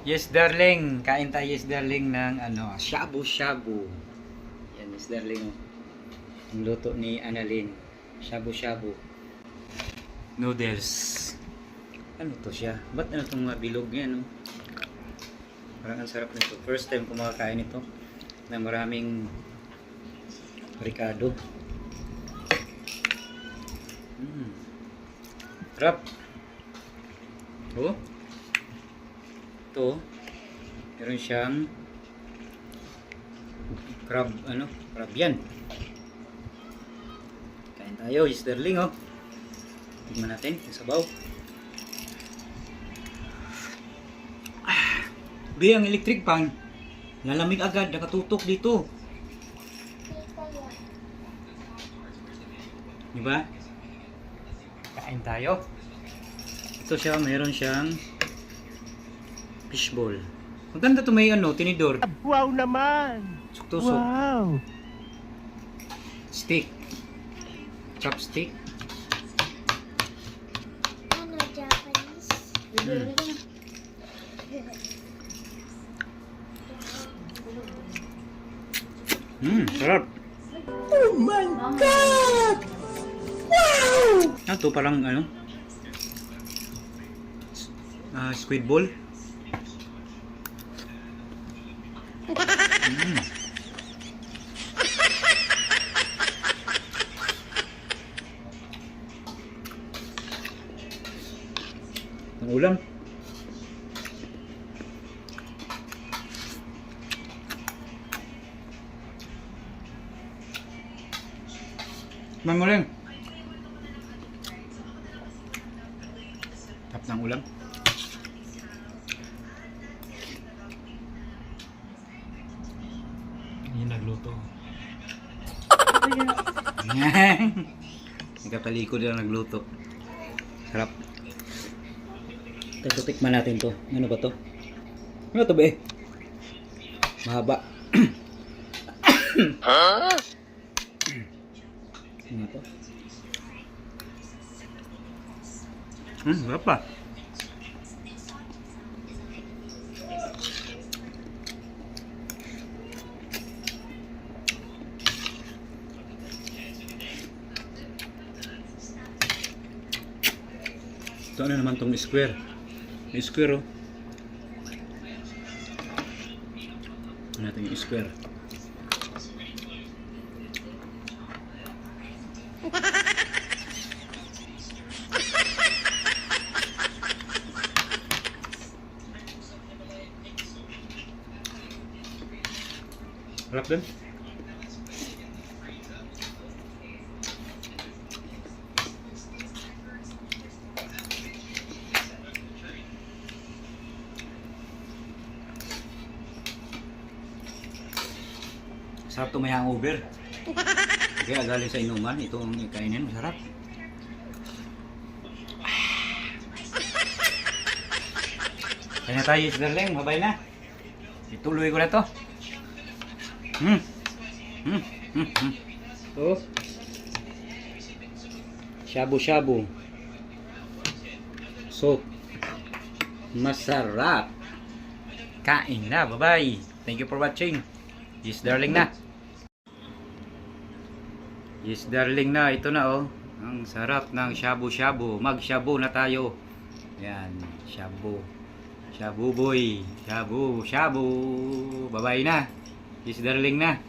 Yes, darling. Kain tayo, yes, darling, ng shabu-shabu. Yan, yes, darling. Ang luto ni Annalyn. Shabu-shabu. Noodles. Ano to siya? Ba't ano itong mga bilog yan? Parang ang sarap nito. First time ko makakain ito. Na maraming ricado. Sarap. Oh. Ito. Meron siyang crab, crab yan. Kain tayo, Sterling, oh. Tignan natin, yung sabaw. Be, ang electric pan. Lalamig agad, nakatutok dito. Diba? Kain tayo. Ito siya, meron siyang fishball. Maganda ito, may tinidor. Wow naman! Suktusok. Wow! Stick. Chopstick. Japanese? Sarap. Oh my God! Wow! Ito parang squid ball. Ang ulam. Manguling. Tap ng ulam. Yung nagluto. Nagkatalikod na nagluto. Sarap. Ito, tikman natin to. Ano ba to? Ano to ba eh? Mahaba. Ano to? Sarap pa. Ito ano naman tong square. Yung square, oh. Ano natin yung square. Harap din. Sarap ito, may hangover. Kaya galing sa inuman, ito ang ikainin, masarap. Kaya tayo, Sterling, mabay na. Ituloy ko na to. Oh. Shabu-shabu. So, masarap. Kain na, bye-bye. Thank you for watching. Yes, darling na. Yes, darling na. Ito na, oh. Ang sarap ng shabu-shabu. Mag-shabu na tayo. Yan, shabu. Shabu boy. Shabu, shabu. Bye-bye na. Yes, darling na.